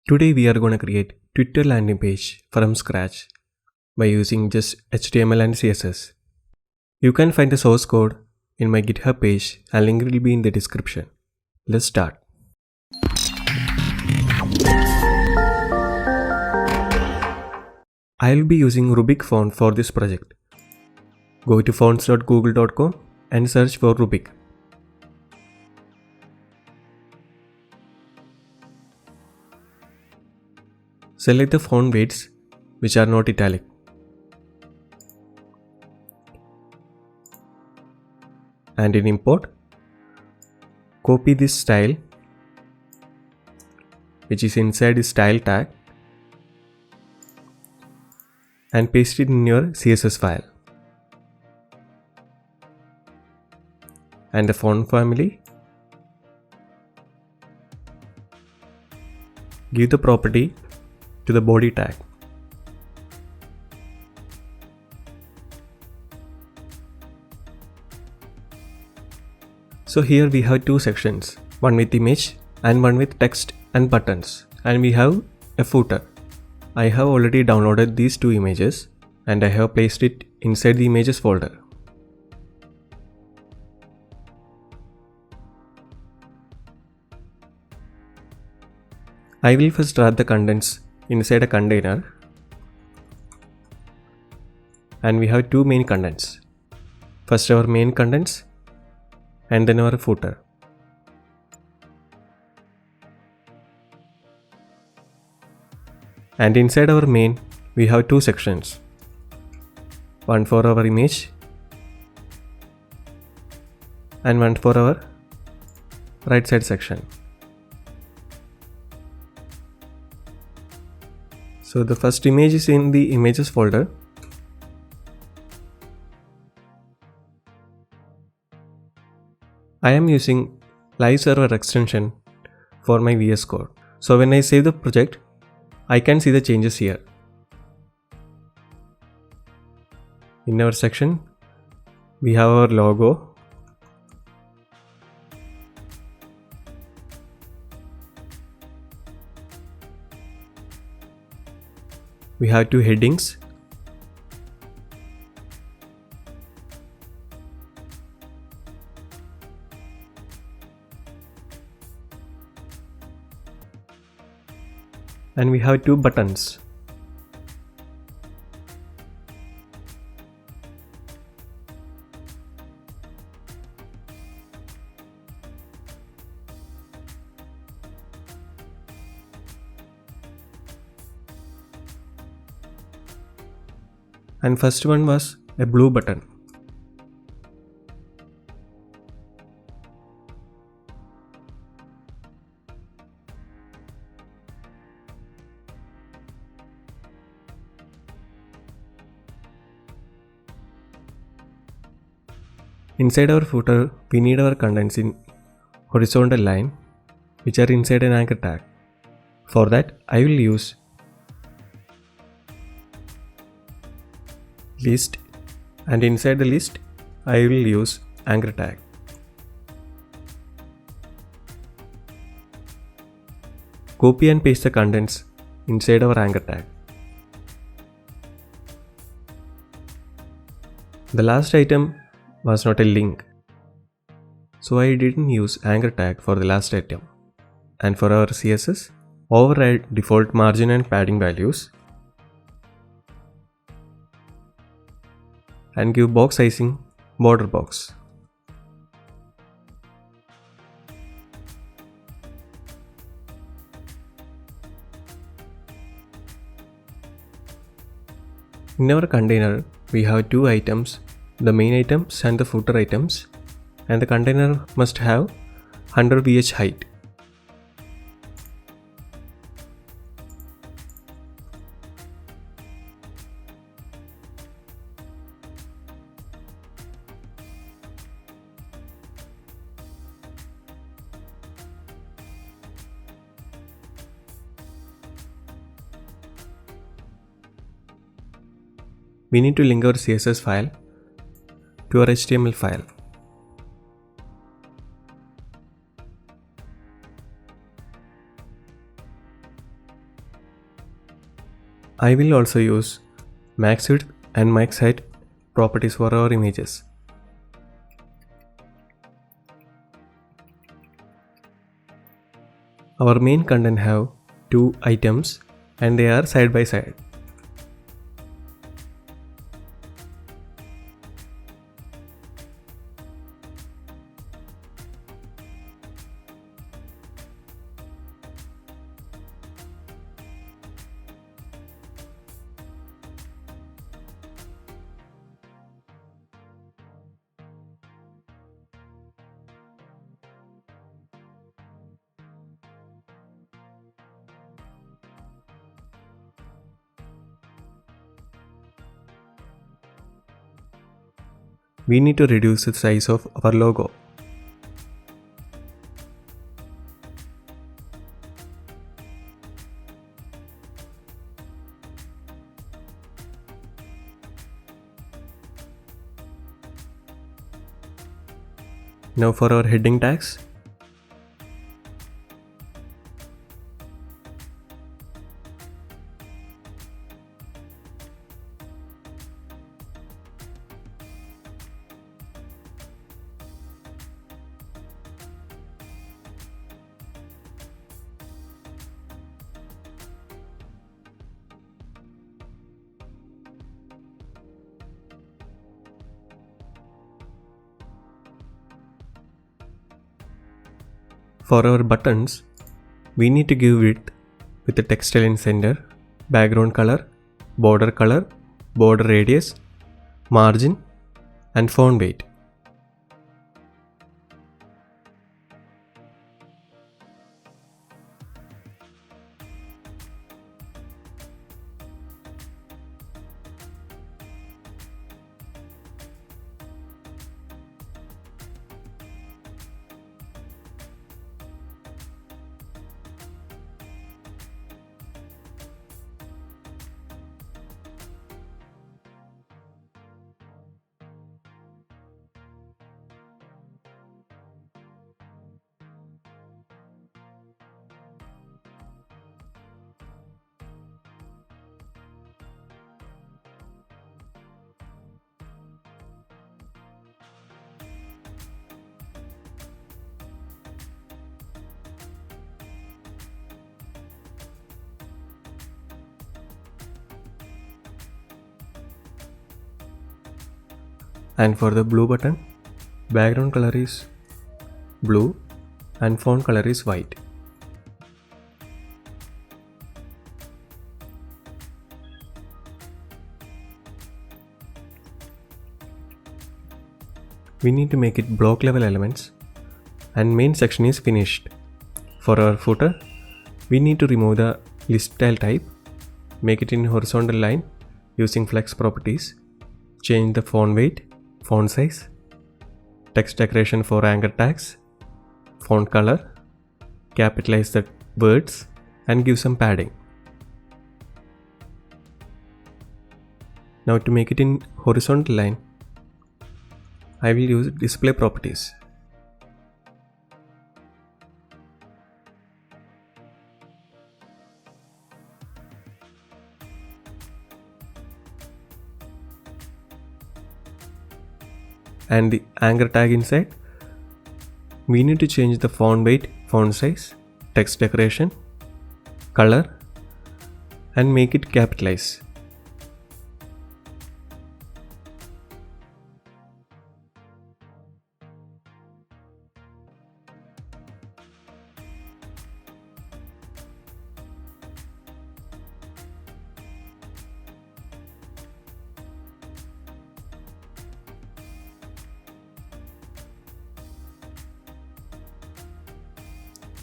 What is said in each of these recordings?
Today we are going to create Twitter landing page from scratch by using just HTML and CSS. You can find the source code in my GitHub page and link will be in the description. Let's start. I will be using Rubik font for this project. Go to fonts.google.com and search for Rubik. Select the font weights which are not italic. And in import, copy this style which is inside the style tag and paste it in your CSS file. And the font family, give the property to the body tag. So here we have two sections, one with image and one with text and buttons, and we have a footer. I have already downloaded these two images and I have placed it inside the images folder. I will first wrap the contents inside a container, and we have two main contents. First our main contents and then our footer. And inside our main we have two sections, one for our image and one for our right side section. So the first image is in the images folder. I am using live server extension for my VS Code. So when I save the project, I can see the changes here. In our section, we have our logo, we have two headings, and we have two buttons. And first one was a blue button. Inside our footer, we need our contents in horizontal line which are inside an anchor tag. For that, I will use list, and inside the list I will use anchor tag. Copy and paste the contents inside our anchor tag. The last item was not a link, so I didn't use anchor tag for the last item. And for our CSS, override default margin and padding values and give box sizing border box. In our container, we have two items, the main items and the footer items, and the container must have 100 VH height. We need to link our CSS file to our HTML file. I will also use max width and max height properties for our images. Our main content have two items and they are side by side. We need to reduce the size of our logo. Now for our heading tags. For our buttons, we need to give width with the text style in center, background color, border radius, margin, and font weight. And for the blue button, background color is blue and font color is white. We need to make it block level elements and main section is finished. For our footer, we need to remove the list style type, make it in horizontal line using flex properties, change the font weight, font size, text decoration for anchor tags, font color, capitalize the words and give some padding. Now to make it in horizontal line, I will use display properties. And the anchor tag inside, we need to change the font weight, font size, text decoration, color and make it capitalize.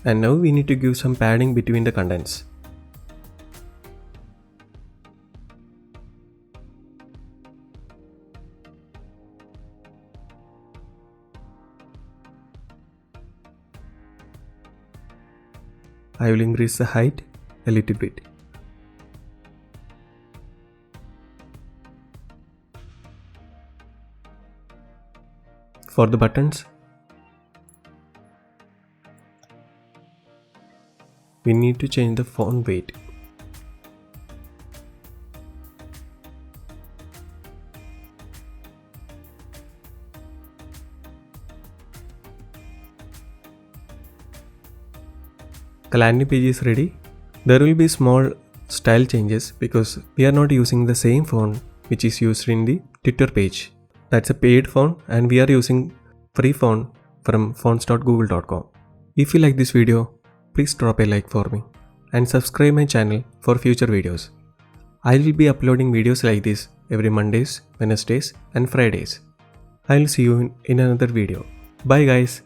And now we need to give some padding between the contents. I will increase the height a little bit. For the buttons, we need to change the font weight. The landing page is ready. There will be small style changes because we are not using the same font which is used in the Twitter page. That's a paid font and we are using free font from fonts.google.com. If you like this video, please drop a like for me and subscribe my channel for future videos. I will be uploading videos like this every Mondays, Wednesdays and Fridays. I will see you in another video. Bye guys.